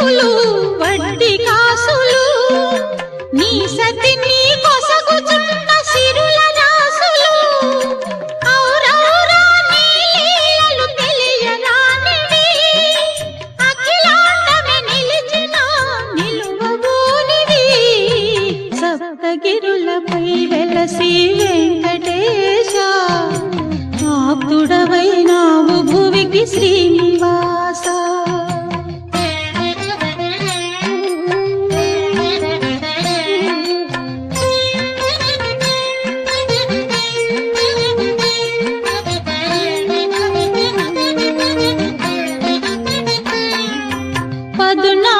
అప్పులు వడ్డీ కాసులు నీ సతి నీ కొసగుచున్న సిరుల రాసులు ఔరౌరా నీ లీలలు తెలియరానివి అఖిలాండమే నిలిచిన నిలువబోనివి సప్తగిరులపై వెలసి వెంకటేశ ఆప్తుడవైనావు భువికి శ్రీనివాస పదునా